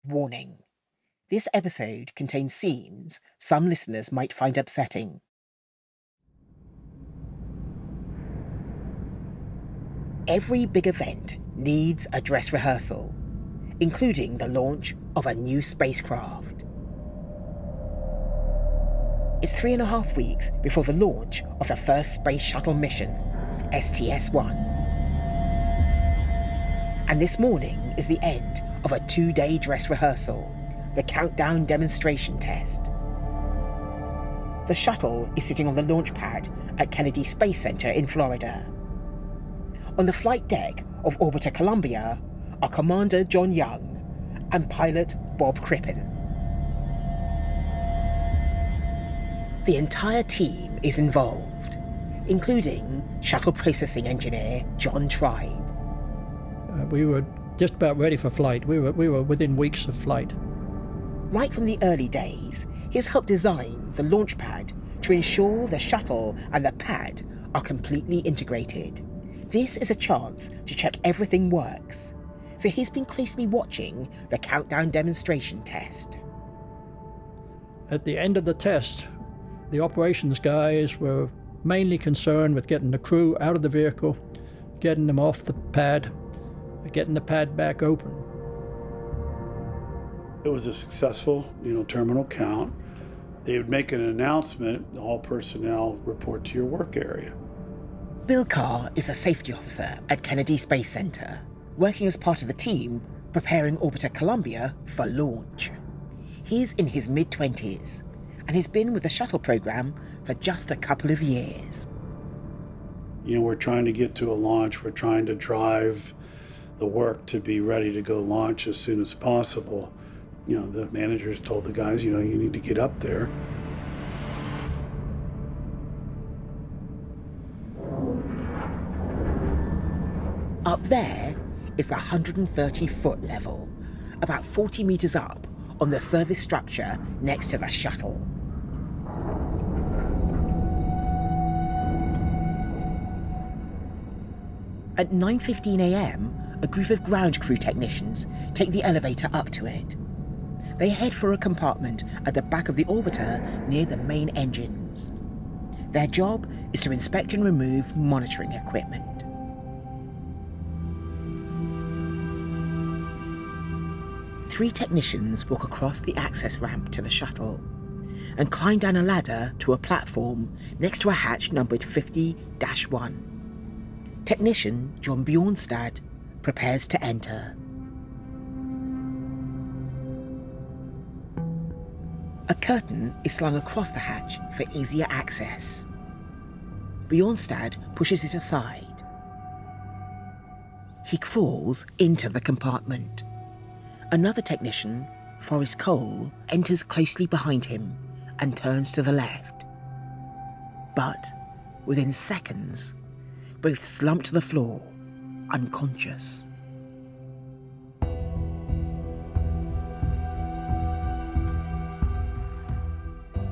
Warning: this episode contains scenes some listeners might find upsetting. Every big event needs a dress rehearsal, including the launch of a new spacecraft. It's 3.5 weeks before the launch of the first space shuttle mission, STS-1. And this morning is the end of a 2-day dress rehearsal, the countdown demonstration test. The shuttle is sitting on the launch pad at Kennedy Space Center in Florida. On the flight deck of Orbiter Columbia are Commander John Young and pilot Bob Crippen. The entire team is involved, including shuttle processing engineer John Tribe. We were just about ready for flight. We were within weeks of flight. Right from the early days, he's helped design the launch pad to ensure the shuttle and the pad are completely integrated. This is a chance to check everything works, so he's been closely watching the countdown demonstration test. At the end of the test, the operations guys were mainly concerned with getting the crew out of the vehicle, getting them off the pad, getting the pad back open. It was a successful, terminal count. They would make an announcement, all personnel report to your work area. Bill Carr is a safety officer at Kennedy Space Center, working as part of the team preparing Orbiter Columbia for launch. He's in his mid-20s, and he's been with the shuttle program for just a couple of years. We're trying to get to a launch. We're trying to drive the work to be ready to go launch as soon as possible. The managers told the guys, you need to get up there. Up there is the 130-foot level, about 40 meters up on the service structure next to the shuttle. At 9:15 a.m, a group of ground crew technicians take the elevator up to it. They head for a compartment at the back of the orbiter near the main engines. Their job is to inspect and remove monitoring equipment. Three technicians walk across the access ramp to the shuttle and climb down a ladder to a platform next to a hatch numbered 50-1. Technician John Bjornstad prepares to enter. A curtain is slung across the hatch for easier access. Bjornstad pushes it aside. He crawls into the compartment. Another technician, Forrest Cole, enters closely behind him and turns to the left. But within seconds, both slump to the floor, unconscious.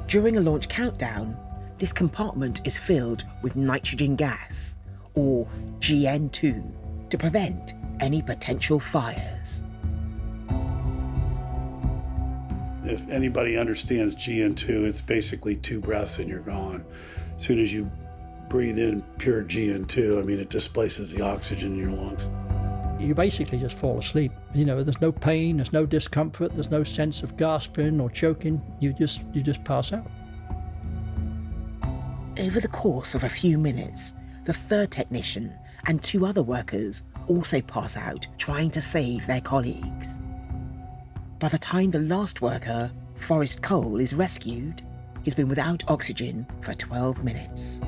During a launch countdown, this compartment is filled with nitrogen gas, or GN2, to prevent any potential fires. If anybody understands GN2, it's basically 2 breaths and you're gone. As soon as you breathe in pure GN2, it displaces the oxygen in your lungs. You basically just fall asleep. There's no pain, there's no discomfort, there's no sense of gasping or choking. You just pass out. Over the course of a few minutes, the third technician and 2 other workers also pass out trying to save their colleagues. By the time the last worker, Forrest Cole, is rescued, he's been without oxygen for 12 minutes.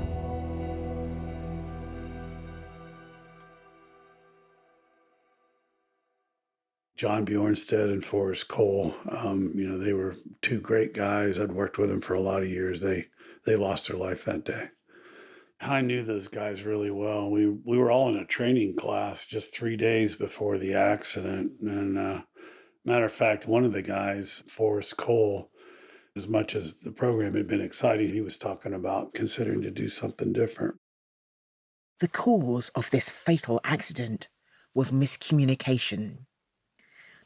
John Bjornstad and Forrest Cole, they were 2 great guys. I'd worked with them for a lot of years. They lost their life that day. I knew those guys really well. We were all in a training class just 3 days before the accident. And matter of fact, one of the guys, Forrest Cole, as much as the program had been exciting, he was talking about considering to do something different. The cause of this fatal accident was miscommunication.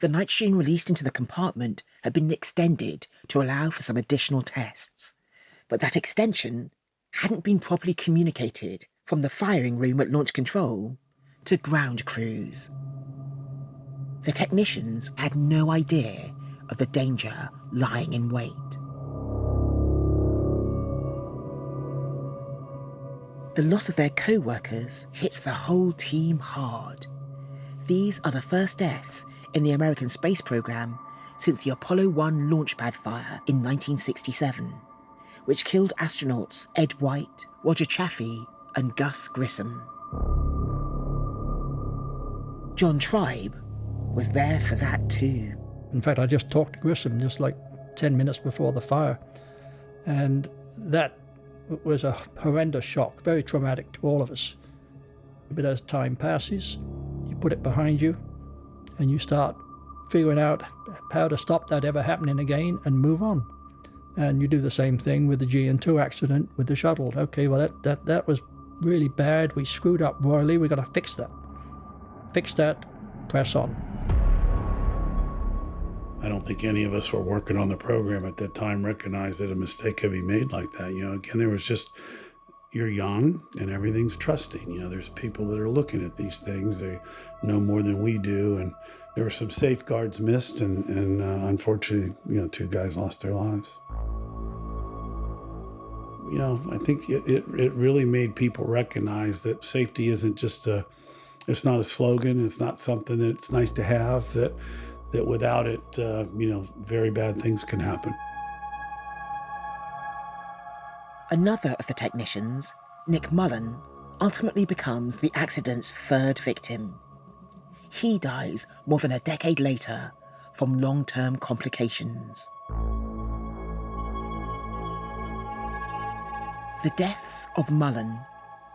The nitrogen released into the compartment had been extended to allow for some additional tests, but that extension hadn't been properly communicated from the firing room at launch control to ground crews. The technicians had no idea of the danger lying in wait. The loss of their co-workers hits the whole team hard. These are the first deaths in the American space program since the Apollo 1 launchpad fire in 1967, which killed astronauts Ed White, Roger Chaffee, and Gus Grissom. John Tribe was there for that too. In fact, I just talked to Grissom just like 10 minutes before the fire, and that was a horrendous shock, very traumatic to all of us. But as time passes, you put it behind you and you start figuring out how to stop that ever happening again and move on. And you do the same thing with the GN2 accident with the shuttle. Okay, well, that was really bad. We screwed up royally. We got to fix that. Fix that, press on. I don't think any of us were working on the program at that time recognized that a mistake could be made like that. Again, there was just, you're young and everything's trusting. There's people that are looking at these things. They know more than we do. And there were some safeguards missed, and unfortunately, 2 guys lost their lives. I think it really made people recognize that safety isn't just it's not a slogan. It's not something that it's nice to have, that without it, very bad things can happen. Another of the technicians, Nick Mullen, ultimately becomes the accident's 3rd victim. He dies more than a decade later from long-term complications. The deaths of Mullen,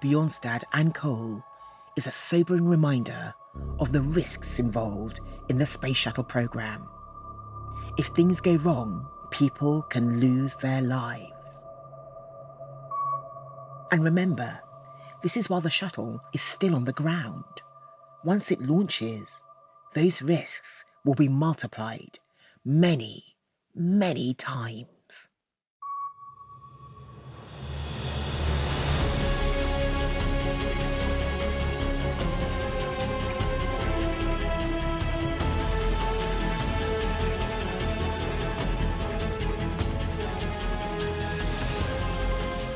Bjornstad and Cole is a sobering reminder of the risks involved in the space shuttle program. If things go wrong, people can lose their lives. And remember, this is while the shuttle is still on the ground. Once it launches, those risks will be multiplied many, many times.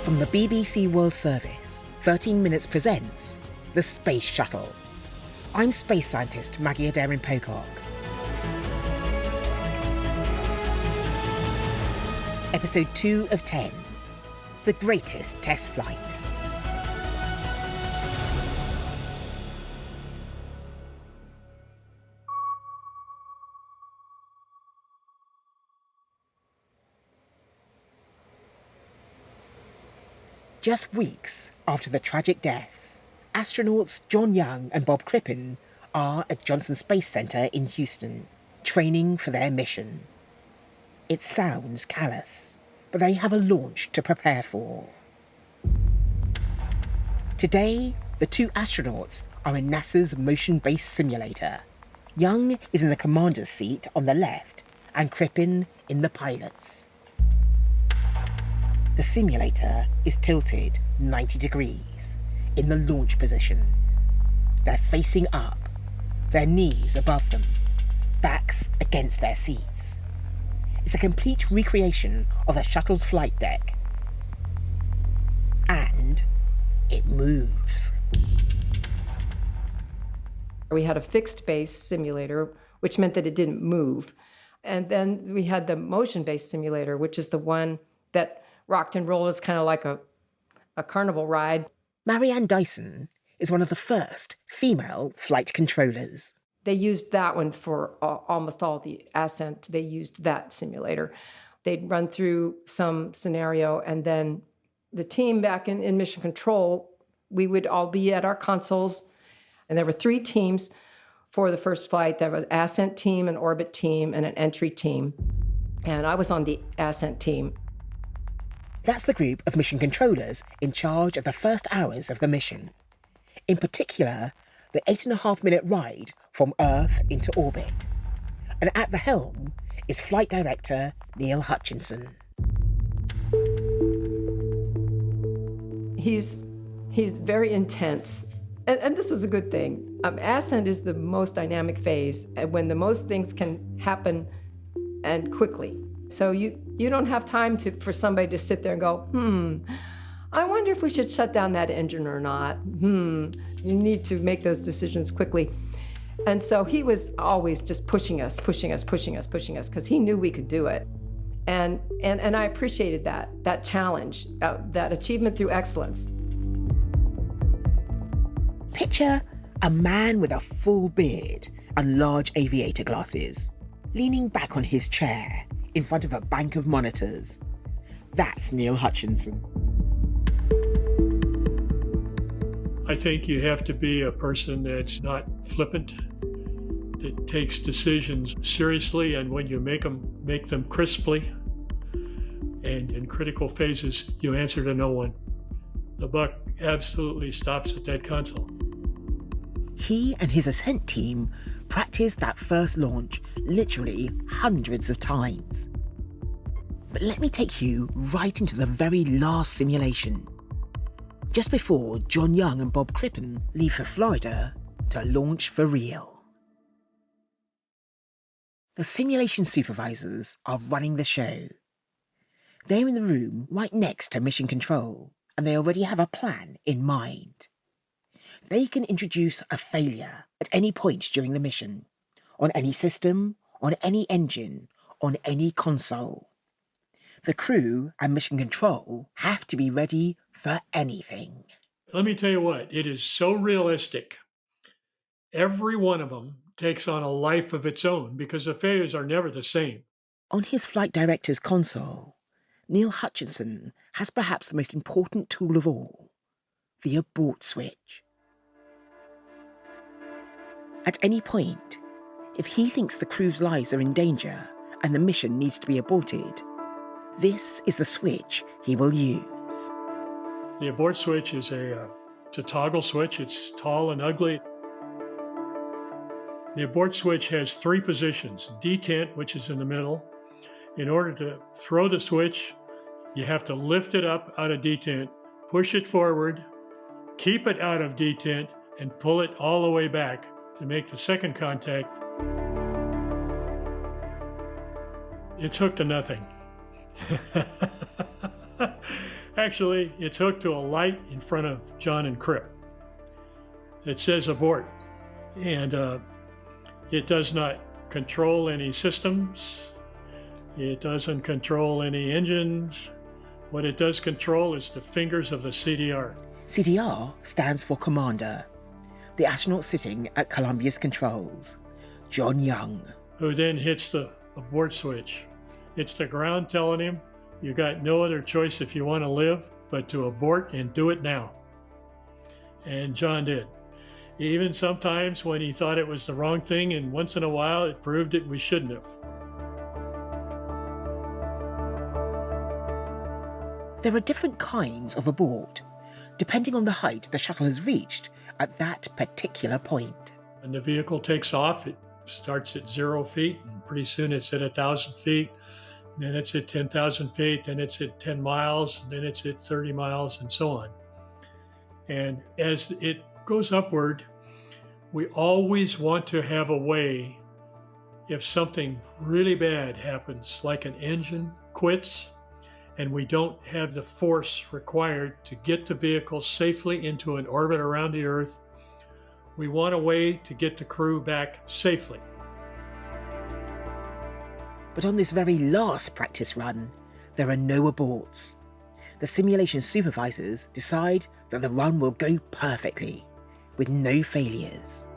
From the BBC World Service, 13 Minutes presents The Space Shuttle. I'm space scientist Maggie Adair-Pocock. Episode 2 of 10, The Greatest Test Flight. Just weeks after the tragic deaths, astronauts John Young and Bob Crippen are at Johnson Space Center in Houston, training for their mission. It sounds callous, but they have a launch to prepare for. Today, the 2 astronauts are in NASA's motion-based simulator. Young is in the commander's seat on the left, and Crippen in the pilot's. The simulator is tilted 90 degrees in the launch position. They're facing up, their knees above them, backs against their seats. It's a complete recreation of the shuttle's flight deck. And it moves. We had a fixed base simulator, which meant that it didn't move. And then we had the motion-based simulator, which is the one that rocked and rolled. Is kind of like a carnival ride. Marianne Dyson is one of the first female flight controllers. They used that one for almost all the ascent. They used that simulator. They'd run through some scenario, and then the team back in mission control, we would all be at our consoles, and there were 3 teams for the first flight. There was an ascent team, an orbit team, and an entry team. And I was on the ascent team. That's the group of mission controllers in charge of the first hours of the mission. In particular, the 8.5-minute ride from Earth into orbit. And at the helm is Flight Director Neil Hutchinson. He's very intense. And this was a good thing. Ascent is the most dynamic phase when the most things can happen and quickly. So you don't have time for somebody to sit there and go, I wonder if we should shut down that engine or not. You need to make those decisions quickly. And so he was always just pushing us, because he knew we could do it. And I appreciated that challenge, that achievement through excellence. Picture a man with a full beard and large aviator glasses, leaning back on his chair in front of a bank of monitors. That's Neil Hutchinson. I think you have to be a person that's not flippant, that takes decisions seriously, and when you make them crisply. And in critical phases, you answer to no one. The buck absolutely stops at that console. He and his Ascent team practiced that first launch literally hundreds of times. But let me take you right into the very last simulation, just before John Young and Bob Crippen leave for Florida to launch for real. The simulation supervisors are running the show. They're in the room right next to Mission Control, and they already have a plan in mind. They can introduce a failure at any point during the mission, on any system, on any engine, on any console. The crew and Mission Control have to be ready for anything. Let me tell you what, it is so realistic. Every one of them takes on a life of its own because the failures are never the same. On his flight director's console, Neil Hutchinson has perhaps the most important tool of all, the abort switch. At any point, if he thinks the crew's lives are in danger and the mission needs to be aborted, this is the switch he will use. The abort switch is it's a toggle switch. It's tall and ugly. The abort switch has 3 positions. Detent, which is in the middle. In order to throw the switch, you have to lift it up out of detent, push it forward, keep it out of detent, and pull it all the way back to make the second contact. It's hooked to nothing. Actually, it's hooked to a light in front of John and Crip. It says abort, and it does not control any systems. It doesn't control any engines. What it does control is the fingers of the CDR. CDR stands for Commander, the astronaut sitting at Columbia's controls, John Young. Who then hits the abort switch. It's the ground telling him, you got no other choice if you want to live but to abort and do it now. And John did. Even sometimes when he thought it was the wrong thing, and once in a while it proved that we shouldn't have. There are different kinds of abort, depending on the height the shuttle has reached at that particular point. When the vehicle takes off, it starts at 0 feet, and pretty soon it's at 1,000 feet, then it's at 10,000 feet, then it's at 10 miles, then it's at 30 miles, and so on. And as it goes upward, we always want to have a way, if something really bad happens, like an engine quits, and we don't have the force required to get the vehicle safely into an orbit around the Earth, we want a way to get the crew back safely. But on this very last practice run, there are no aborts. The simulation supervisors decide that the run will go perfectly, with no failures.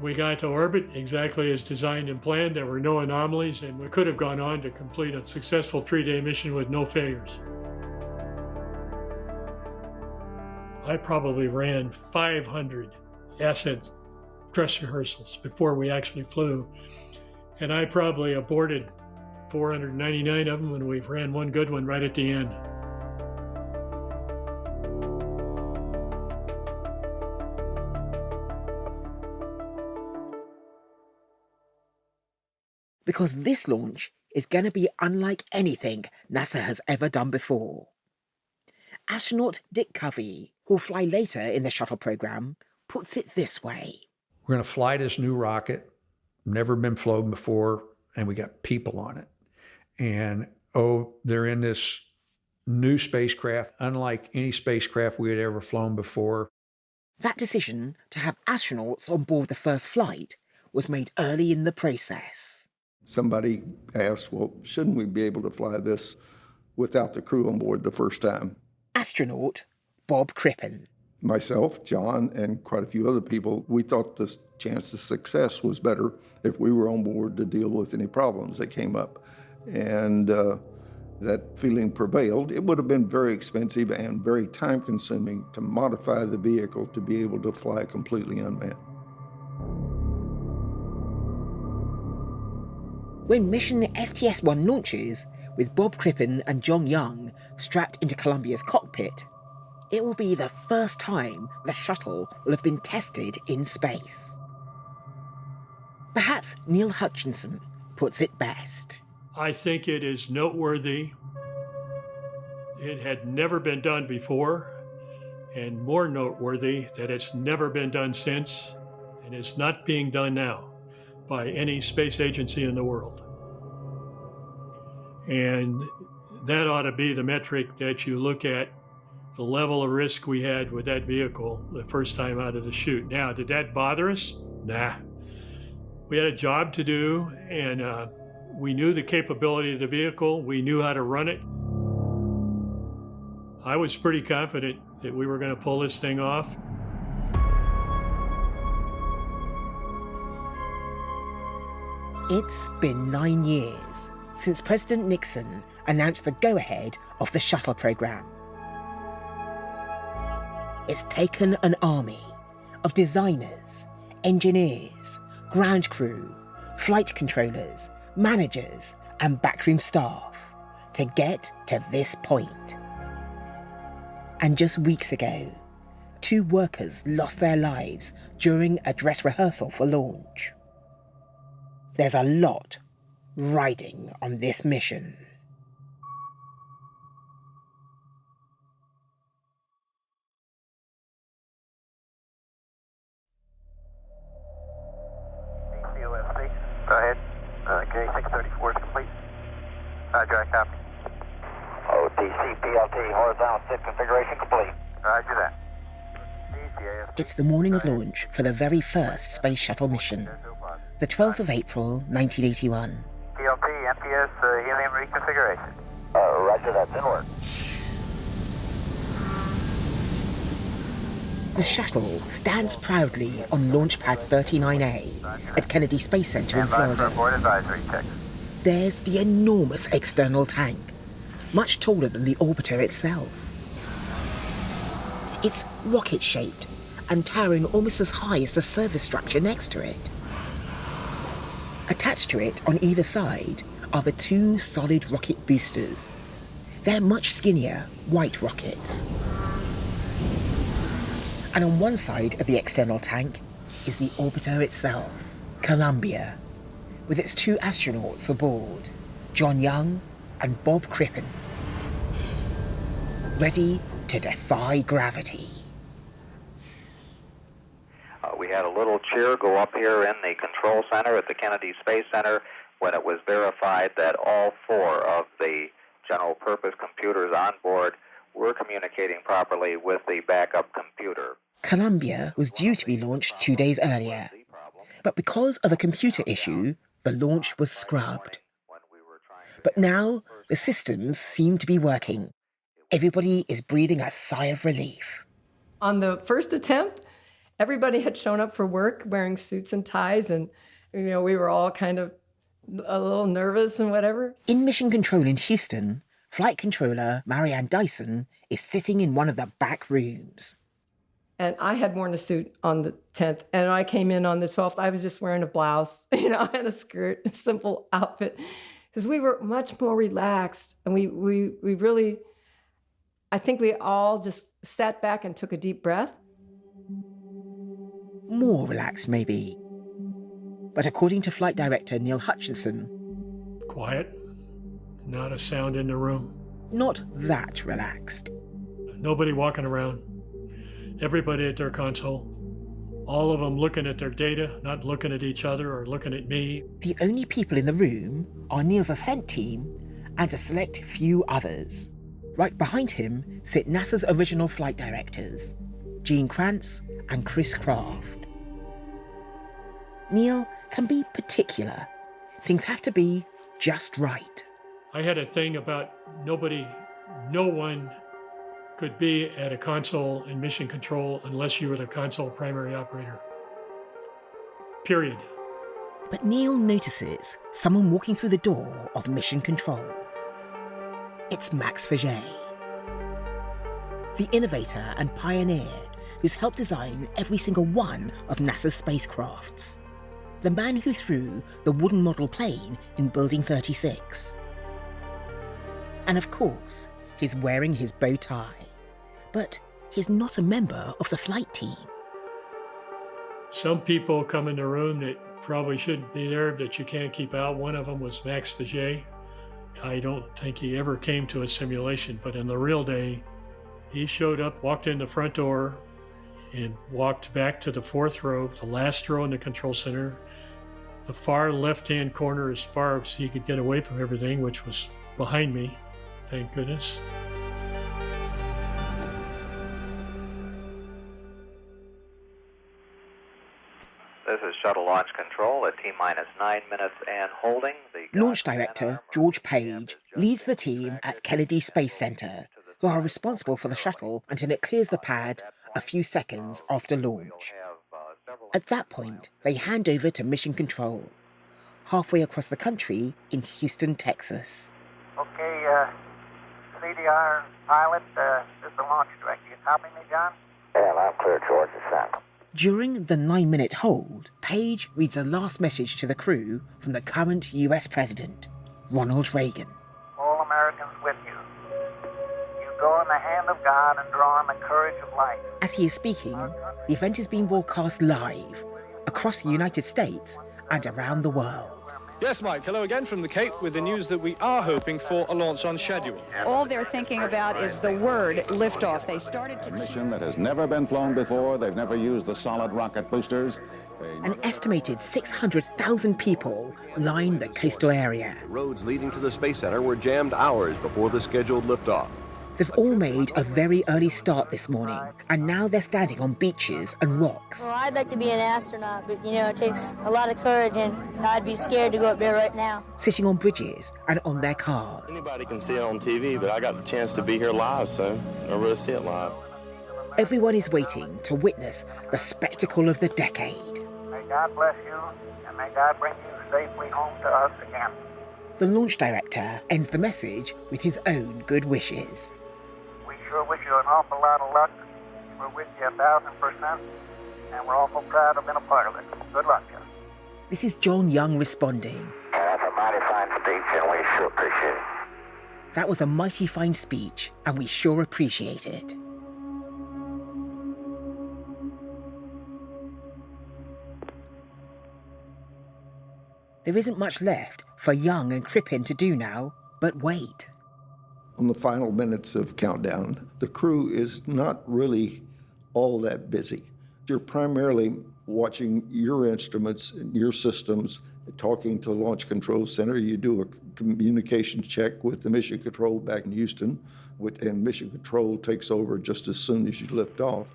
We got to orbit exactly as designed and planned. There were no anomalies, and we could have gone on to complete a successful 3-day mission with no failures. I probably ran 500 ascent dress rehearsals before we actually flew, and I probably aborted 499 of them, and we've ran one good one right at the end. Because this launch is going to be unlike anything NASA has ever done before. Astronaut Dick Covey, who'll fly later in the shuttle program, puts it this way. We're going to fly this new rocket, never been flown before, and we got people on it. And, they're in this new spacecraft, unlike any spacecraft we had ever flown before. That decision to have astronauts on board the first flight was made early in the process. Somebody asked, well, shouldn't we be able to fly this without the crew on board the first time? Astronaut Bob Crippen. Myself, John, and quite a few other people, we thought the chance of success was better if we were on board to deal with any problems that came up. And that feeling prevailed. It would have been very expensive and very time-consuming to modify the vehicle to be able to fly completely unmanned. When mission STS-1 launches, with Bob Crippen and John Young strapped into Columbia's cockpit, it will be the first time the shuttle will have been tested in space. Perhaps Neil Hutchinson puts it best. I think it is noteworthy. It had never been done before, and more noteworthy that it's never been done since, and it's not being done now by any space agency in the world. And that ought to be the metric that you look at the level of risk we had with that vehicle the first time out of the chute. Now, did that bother us? Nah. We had a job to do, and we knew the capability of the vehicle. We knew how to run it. I was pretty confident that we were going to pull this thing off. It's been 9 years since President Nixon announced the go-ahead of the shuttle program. It's taken an army of designers, engineers, ground crew, flight controllers, managers, and backroom staff to get to this point. And just weeks ago, 2 workers lost their lives during a dress rehearsal for launch. There's a lot riding on this mission. DCOSC, go ahead. K634 is complete. Roger, I copy. OTC PLT horizontal sit configuration complete. Roger that. It's the morning of launch for the very first space shuttle mission, the 12th of April, 1981. PLT, MTS, helium reconfiguration. Roger, that's in work. The shuttle stands proudly on Launch Pad 39A at Kennedy Space Center in Florida. Board advisory check. There's the enormous external tank, much taller than the orbiter itself. It's rocket-shaped and towering almost as high as the service structure next to it. Attached to it on either side are the 2 solid rocket boosters. They're much skinnier, white rockets. And on one side of the external tank is the orbiter itself, Columbia, with its 2 astronauts aboard, John Young and Bob Crippen, ready to defy gravity. We had a little cheer go up here in the control center at the Kennedy Space Center when it was verified that all 4 of the general purpose computers on board were communicating properly with the backup computer. Columbia was due to be launched 2 days earlier, but because of a computer issue, the launch was scrubbed. But now the systems seem to be working. Everybody is breathing a sigh of relief. On the first attempt, everybody had shown up for work wearing suits and ties, and we were all kind of a little nervous and whatever. In Mission Control in Houston, Flight Controller Marianne Dyson is sitting in one of the back rooms. And I had worn a suit on the 10th, and I came in on the 12th. I was just wearing a blouse, and a skirt, a simple outfit, because we were much more relaxed, and we really, I think we all just sat back and took a deep breath. More relaxed, maybe. But according to flight director Neil Hutchinson, Quiet, not a sound in the room. not that relaxed. Nobody walking around. Everybody at their console. All of them looking at their data, not looking at each other or looking at me. The only people in the room are Neil's ascent team and a select few others. Right behind him sit NASA's original flight directors, Gene Kranz and Chris Kraft. Neil can be particular. Things have to be just right. I had a thing about no one could be at a console in mission control unless you were the console primary operator. Period. But Neil notices someone walking through the door of mission control. It's Max Faget, the innovator and pioneer who's helped design every single one of NASA's spacecrafts. The man who threw the wooden model plane in Building 36. And of course, he's wearing his bow tie. But he's not a member of the flight team. Some people come in the room that probably shouldn't be there, that you can't keep out. One of them was Max Faget. I don't think he ever came to a simulation, but in the real day, he showed up, walked in the front door, and walked back to the fourth row, the last row in the control center, the far left-hand corner as far as he could get away from everything, which was behind me, thank goodness. This is Shuttle Launch Control at T-minus 9 minutes and holding. The Launch director George Page leads the team at Kennedy Space Center, who are responsible for the shuttle until it clears the pad a few seconds after launch. At that point, they hand over to Mission Control, halfway across the country in Houston, Texas. Okay, CDR pilot, this is the launch director. You copy me, John? Yeah, I'm clear, George. It's sent. During the 9-minute hold, Page reads a last message to the crew from the current US President, Ronald Reagan. All Americans with you. You go in the hand of God and draw on the courage of life. As he is speaking, the event is being broadcast live across the United States and around the world. Yes, Mike. Hello again from the Cape with the news that we are hoping for a launch on schedule. All they're thinking about is the word liftoff. They started to... A mission that has never been flown before. They've never used the solid rocket boosters. An estimated 600,000 people line the coastal area. Roads leading to the Space Center were jammed hours before the scheduled liftoff. They've all made a very early start this morning, and now they're standing on beaches and rocks. Well, I'd like to be an astronaut, but, it takes a lot of courage, and I'd be scared to go up there right now. Sitting on bridges and on their cars. Anybody can see it on TV, but I got the chance to be here live, so I really see it live. Everyone is waiting to witness the spectacle of the decade. May God bless you, and may God bring you safely home to us again. The launch director ends the message with his own good wishes. We sure wish you an awful lot of luck. We're with you 1,000%, and we're awful proud to have been a part of it. Good luck, Jeff. This is John Young responding. That's a mighty fine speech, and we sure appreciate it. That was a mighty fine speech, and we sure appreciate it. There isn't much left for Young and Crippen to do now, but wait. On the final minutes of countdown, the crew is not really all that busy. You're primarily watching your instruments and your systems, talking to Launch Control Center. You do a communication check with the Mission Control back in Houston, and Mission Control takes over just as soon as you lift off.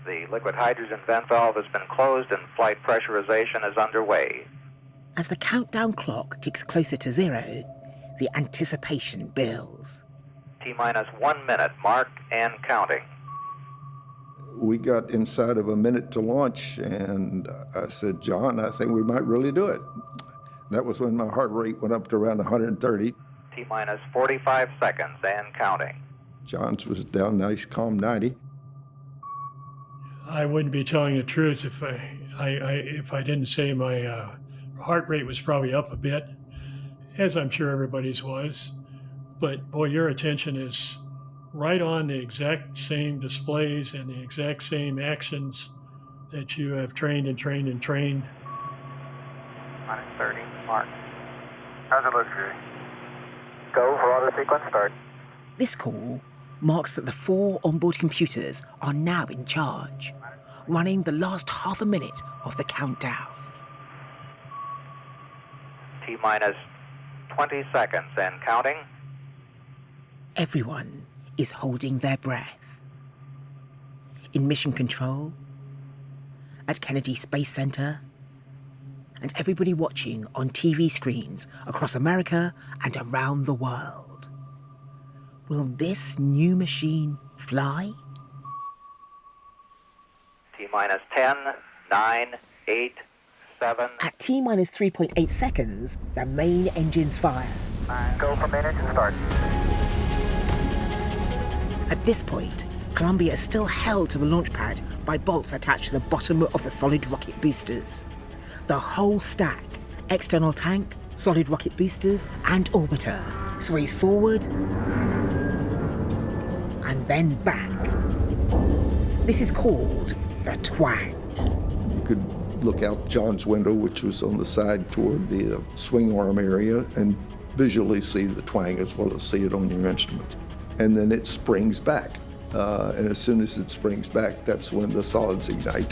The liquid hydrogen vent valve has been closed and flight pressurization is underway. As the countdown clock ticks closer to zero, the anticipation builds. T-minus 1 minute marked and counting. We got inside of a minute to launch, and I said, John, I think we might really do it. That was when my heart rate went up to around 130. T-minus 45 seconds and counting. John's was down nice, calm 90. I wouldn't be telling the truth if I didn't say my heart rate was probably up a bit, as I'm sure everybody's was. But boy, your attention is right on the exact same displays and the exact same actions that you have trained and trained and trained Minus 30, mark. How's it look, Jerry? Go for auto sequence start. This call marks that the 4 onboard computers are now in charge, running the last half a minute of the countdown. T-minus 20 seconds and counting. Everyone is holding their breath. In Mission Control, at Kennedy Space Center, and everybody watching on TV screens across America and around the world. Will this new machine fly? T-minus 10, 9, 8, 7. At T-minus 3.8 seconds, the main engines fire. 9, go from main engine start. At this point, Columbia is still held to the launch pad by bolts attached to the bottom of the solid rocket boosters. The whole stack, external tank, solid rocket boosters, and orbiter, sways forward and then back. This is called the twang. You could look out John's window, which was on the side toward the swing arm area, and visually see the twang as well as see it on your instrument. And then it springs back. And as soon as it springs back, that's when the solids ignite.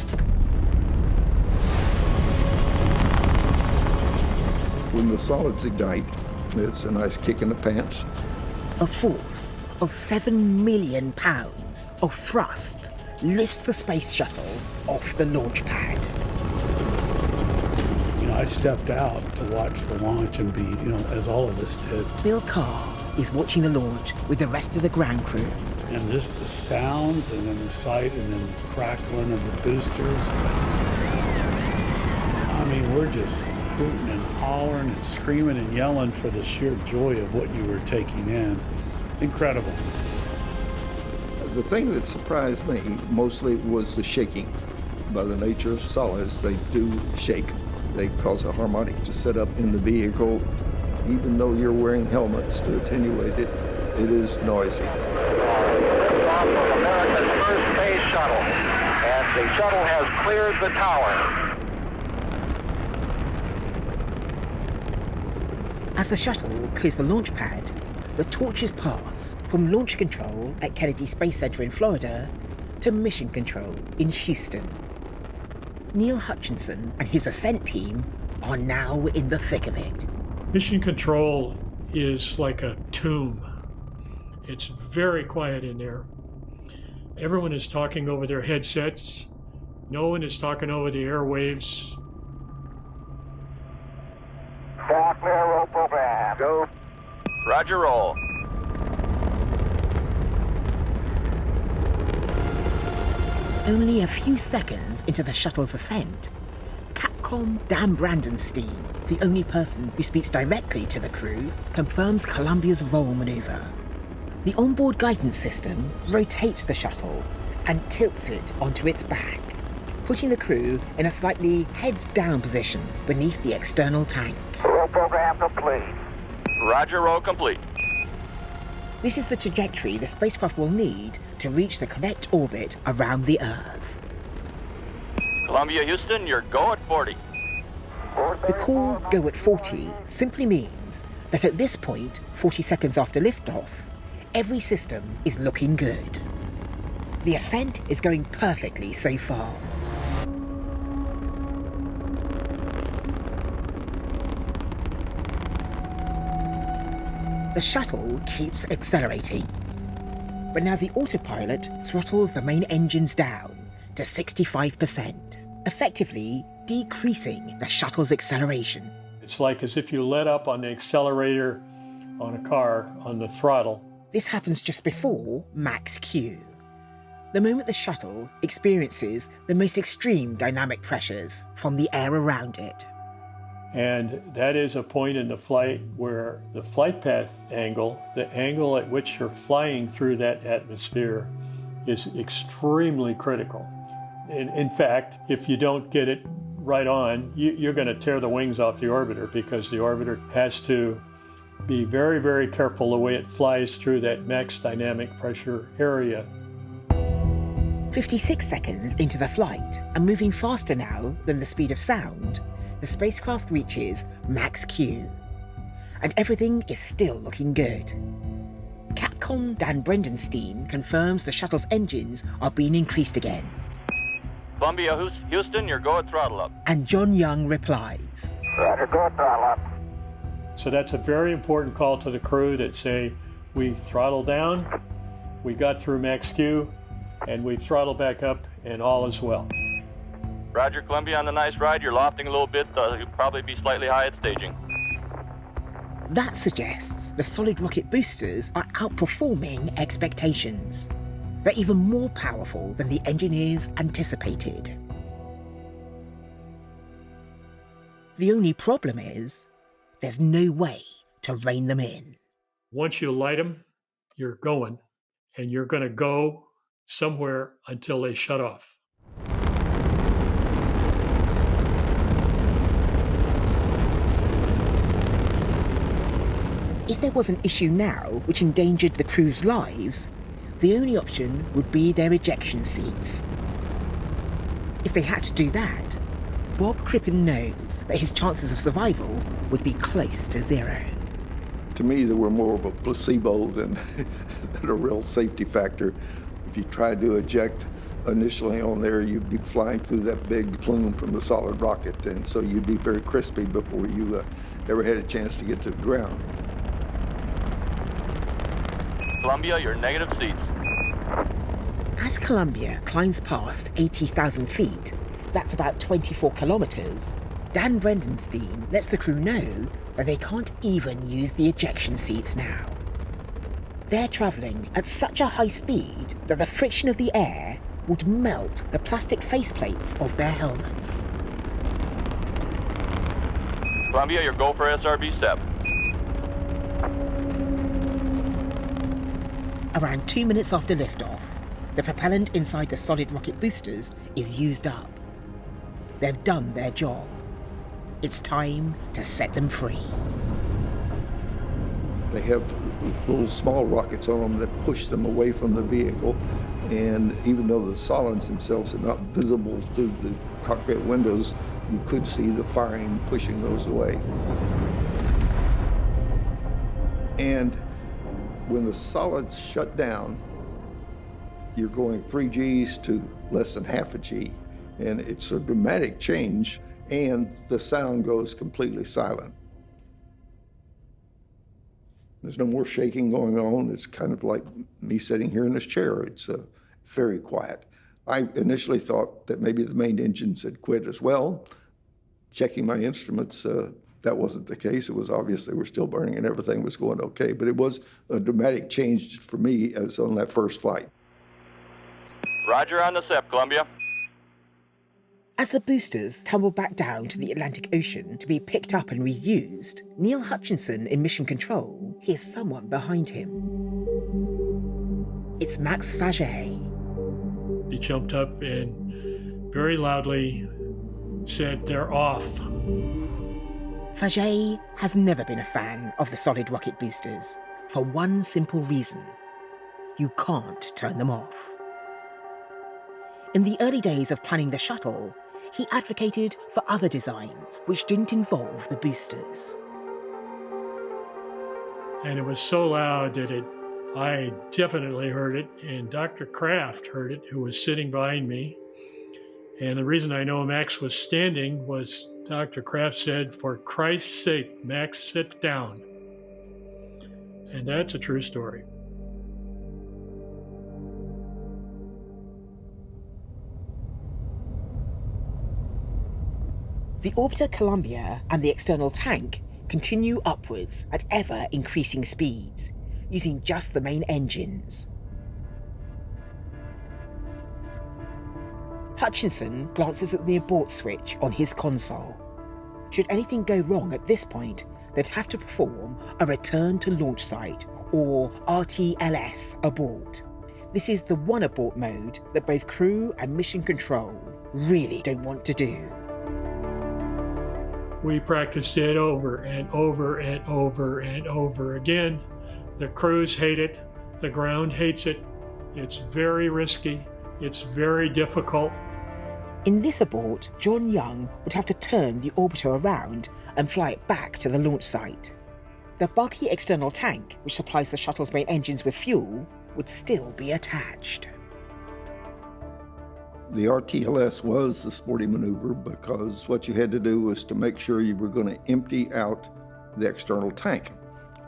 When the solids ignite, it's a nice kick in the pants. A force of 7 million pounds of thrust lifts the space shuttle off the launch pad. I stepped out to watch the launch and be, as all of us did. Bill Carr is watching the launch with the rest of the ground crew. And just the sounds, and then the sight, and then the crackling of the boosters. I mean, we're just hooting and hollering and screaming and yelling for the sheer joy of what you were taking in. Incredible. The thing that surprised me mostly was the shaking. By the nature of solids, they do shake. They cause a harmonic to set up in the vehicle. Even though you're wearing helmets to attenuate it, it is noisy. Off of America's first space shuttle, and the shuttle has cleared the tower. As the shuttle clears the launch pad, the torches pass from launch control at Kennedy Space Center in Florida to mission control in Houston. Neil Hutchinson and his ascent team are now in the thick of it. Mission control is like a tomb. It's very quiet in there. Everyone is talking over their headsets. No one is talking over the airwaves. Staff clear, roll program. Go. Roger, roll. Only a few seconds into the shuttle's ascent, Capcom Dan Brandenstein, the only person who speaks directly to the crew, confirms Columbia's roll maneuver. The onboard guidance system rotates the shuttle and tilts it onto its back, putting the crew in a slightly heads-down position beneath the external tank. Roll program complete. Roger, roll complete. This is the trajectory the spacecraft will need to reach the correct orbit around the Earth. Columbia, Houston, you're go at 40. The call "go at 40" simply means that at this point, 40 seconds after liftoff, every system is looking good. The ascent is going perfectly so far. The shuttle keeps accelerating, but now the autopilot throttles the main engines down to 65%, effectively decreasing the shuttle's acceleration. It's like as if you let up on the accelerator on a car on the throttle. This happens just before max Q, the moment the shuttle experiences the most extreme dynamic pressures from the air around it. And that is a point in the flight where the flight path angle, the angle at which you're flying through that atmosphere, is extremely critical. And in fact, if you don't get it right on, you're going to tear the wings off the orbiter, because the orbiter has to be very, very careful the way it flies through that max dynamic pressure area. 56 seconds into the flight, and moving faster now than the speed of sound, the spacecraft reaches max Q, and everything is still looking good. Capcom Dan Brendenstein confirms the shuttle's engines are being increased again. Columbia, Houston, you're go at throttle up. And John Young replies, Roger, go at throttle up. So that's a very important call to the crew that say, we throttle down, we got through max Q, and we throttle back up, and all is well. Roger, Columbia, on the nice ride. You're lofting a little bit. You'll probably be slightly high at staging. That suggests the solid rocket boosters are outperforming expectations. They're even more powerful than the engineers anticipated. The only problem is, there's no way to rein them in. Once you light them, you're going, and you're going to go somewhere until they shut off. If there was an issue now which endangered the crew's lives, the only option would be their ejection seats. If they had to do that, Bob Crippen knows that his chances of survival would be close to zero. To me, they were more of a placebo than a real safety factor. If you tried to eject initially on there, you'd be flying through that big plume from the solid rocket, and so you'd be very crispy before you ever had a chance to get to the ground. Columbia, you're negative seats. As Columbia climbs past 80,000 feet, that's about 24 kilometers, Dan Brendenstein lets the crew know that they can't even use the ejection seats now. They're travelling at such a high speed that the friction of the air would melt the plastic faceplates of their helmets. Columbia, your go for SRB SEP. Around 2 minutes after liftoff, the propellant inside the solid rocket boosters is used up. They've done their job. It's time to set them free. They have little small rockets on them that push them away from the vehicle, and even though the solids themselves are not visible through the cockpit windows, you could see the firing pushing those away. And when the solids shut down, you're going 3 Gs to less than half a G, and it's a dramatic change, and the sound goes completely silent. There's no more shaking going on. It's kind of like me sitting here in this chair. It's very quiet. I initially thought that maybe the main engines had quit as well. Checking my instruments, that wasn't the case. It was obvious they were still burning and everything was going okay, but it was a dramatic change for me as on that first flight. Roger on the SEP, Columbia. As the boosters tumble back down to the Atlantic Ocean to be picked up and reused, Neil Hutchinson in Mission Control hears someone behind him. It's Max Faget. He jumped up and very loudly said, "They're off." Faget has never been a fan of the solid rocket boosters for one simple reason: you can't turn them off. In the early days of planning the shuttle, he advocated for other designs which didn't involve the boosters. And it was so loud that I definitely heard it, and Dr. Kraft heard it, who was sitting behind me. And the reason I know Max was standing was Dr. Kraft said, "For Christ's sake, Max, sit down." And that's a true story. The orbiter Columbia and the external tank continue upwards at ever-increasing speeds, using just the main engines. Hutchinson glances at the abort switch on his console. Should anything go wrong at this point, they'd have to perform a return to launch site, or RTLS abort. This is the one abort mode that both crew and mission control really don't want to do. We practiced it over and over and over and over again. The crews hate it. The ground hates it. It's very risky. It's very difficult. In this abort, John Young would have to turn the orbiter around and fly it back to the launch site. The bulky external tank, which supplies the shuttle's main engines with fuel, would still be attached. The RTLS was a sporty maneuver because what you had to do was to make sure you were going to empty out the external tank,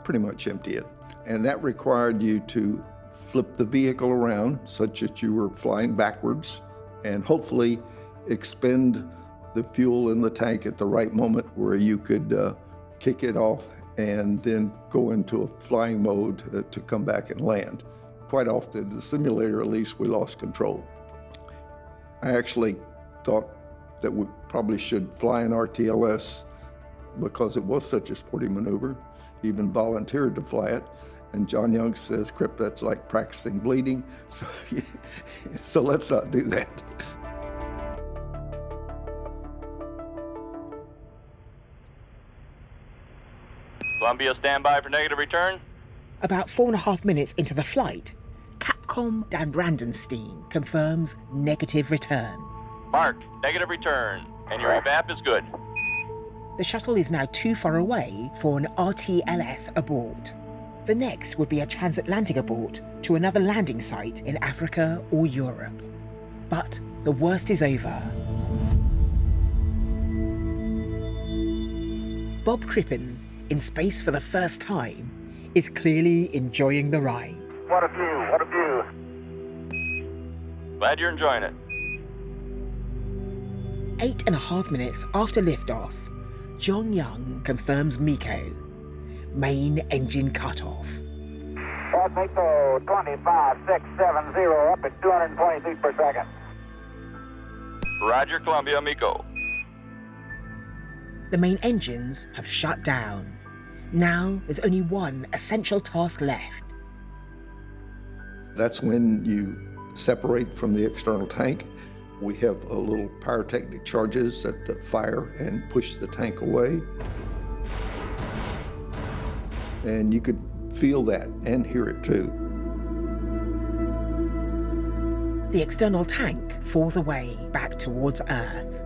pretty much empty it. And that required you to flip the vehicle around such that you were flying backwards and hopefully expend the fuel in the tank at the right moment where you could kick it off and then go into a flying mode to come back and land. Quite often, in the simulator at least, we lost control. I actually thought that we probably should fly an RTLS because it was such a sporty maneuver. He even volunteered to fly it. And John Young says, "Crip, that's like practicing bleeding, so let's not do that." Columbia, stand by for negative return. About 4.5 minutes into the flight, Capcom Dan Brandenstein confirms negative return. Marked, negative return, and your revamp is good. The shuttle is now too far away for an RTLS abort. The next would be a transatlantic abort to another landing site in Africa or Europe. But the worst is over. Bob Crippen, in space for the first time, is clearly enjoying the ride. What a view, what a view. Glad you're enjoying it. 8.5 minutes after liftoff, John Young confirms MECO. Main engine cutoff. MECO 25670 up at 220 feet per second. Roger, Columbia, MECO. The main engines have shut down. Now there's only one essential task left. That's when you separate from the external tank. We have a little pyrotechnic charges that fire and push the tank away. And you could feel that and hear it too. The external tank falls away back towards Earth,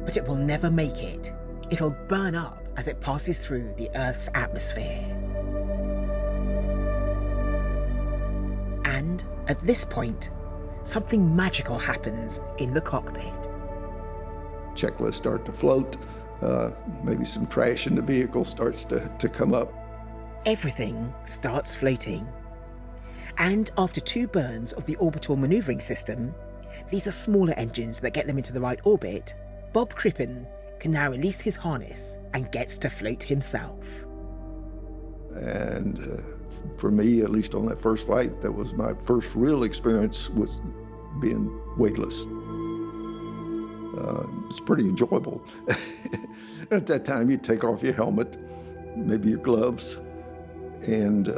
but it will never make it. It'll burn up as it passes through the Earth's atmosphere. And at this point, something magical happens in the cockpit. Checklists start to float. Maybe some trash in the vehicle starts to come up. Everything starts floating. And after 2 burns of the orbital maneuvering system, these are smaller engines that get them into the right orbit, Bob Crippen can now release his harness and gets to float himself. And for me, at least on that first flight, that was my first real experience with being weightless. It's pretty enjoyable. At that time, you take off your helmet, maybe your gloves, and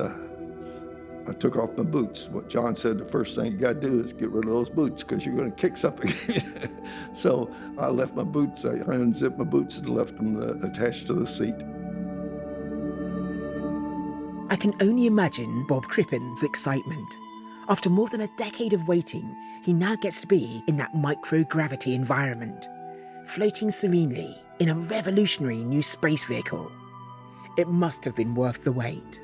I took off my boots. What John said, the first thing you got to do is get rid of those boots because you're going to kick something. So I left my boots, I unzipped my boots and left them attached to the seat. I can only imagine Bob Crippen's excitement. After more than a decade of waiting, he now gets to be in that microgravity environment, floating serenely in a revolutionary new space vehicle. It must have been worth the wait.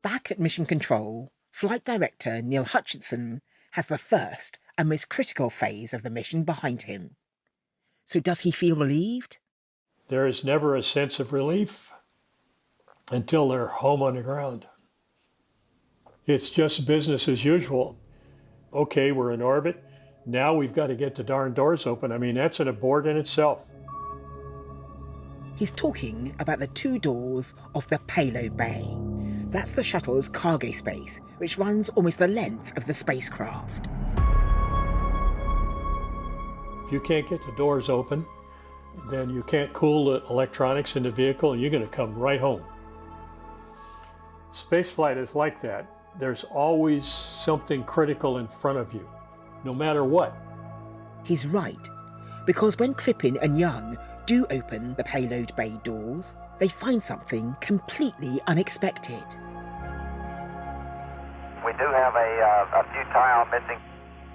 Back at Mission Control, Flight Director Neil Hutchinson has the first and most critical phase of the mission behind him. So does he feel relieved? There is never a sense of relief until they're home on the ground. It's just business as usual. Okay, we're in orbit. Now we've got to get the darn doors open. I mean, that's an abort in itself. He's talking about the 2 doors of the payload bay. That's the shuttle's cargo space, which runs almost the length of the spacecraft. If you can't get the doors open, then you can't cool the electronics in the vehicle, and you're going to come right home. Spaceflight is like that. There's always something critical in front of you, no matter what. He's right, because when Crippen and Young do open the payload bay doors, they find something completely unexpected. We do have a few tile missing.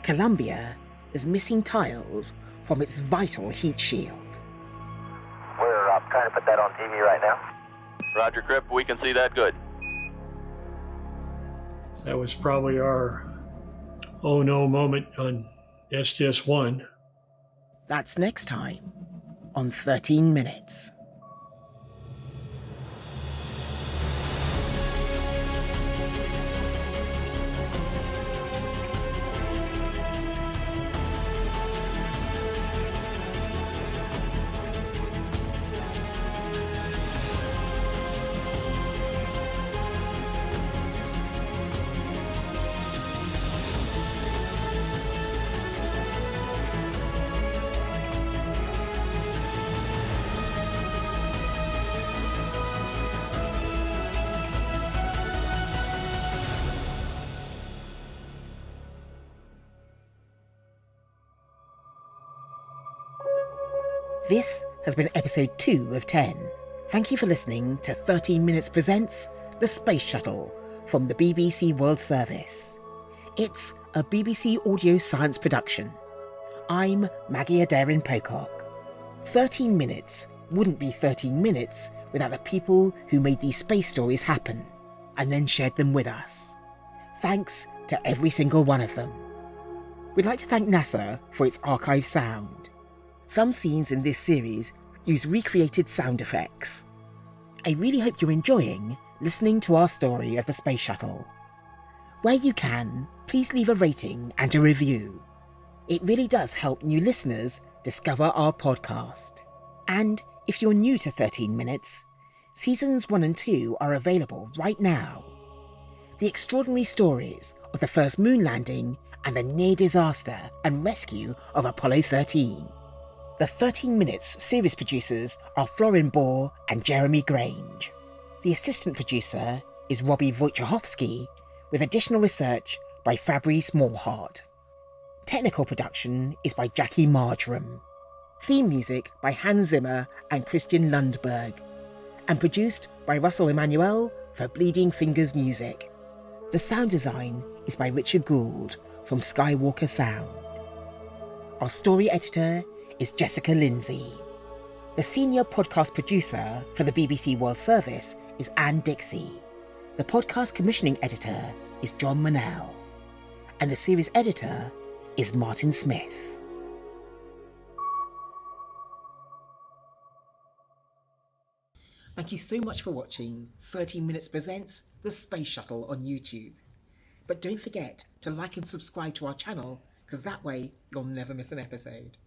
Columbia is missing tiles from its vital heat shield. We're trying to put that on TV right now. Roger, Crip, we can see that good. That was probably our oh no moment on STS-1. That's next time on 13 Minutes. This has been episode 2 of 10. Thank you for listening to 13 Minutes Presents The Space Shuttle from the BBC World Service. It's a BBC Audio Science production. I'm Maggie Adarin Pocock. 13 Minutes wouldn't be 13 minutes without the people who made these space stories happen and then shared them with us. Thanks to every single one of them. We'd like to thank NASA for its archive sound. Some scenes in this series use recreated sound effects. I really hope you're enjoying listening to our story of the Space Shuttle. Where you can, please leave a rating and a review. It really does help new listeners discover our podcast. And if you're new to 13 Minutes, Seasons 1 and 2 are available right now. The extraordinary stories of the first moon landing and the near disaster and rescue of Apollo 13. The 13 Minutes series producers are Florin Bohr and Jeremy Grange. The assistant producer is Robbie Wojciechowski, with additional research by Fabrice Smallheart. Technical production is by Jackie Marjoram. Theme music by Hans Zimmer and Christian Lundberg, and produced by Russell Emanuel for Bleeding Fingers Music. The sound design is by Richard Gould from Skywalker Sound. Our story editor is Jessica Lindsay. The senior podcast producer for the BBC World Service is Anne Dixie. The podcast commissioning editor is John Manell. And the series editor is Martin Smith. Thank you so much for watching 13 Minutes Presents The Space Shuttle on YouTube. But don't forget to like and subscribe to our channel, because that way you'll never miss an episode.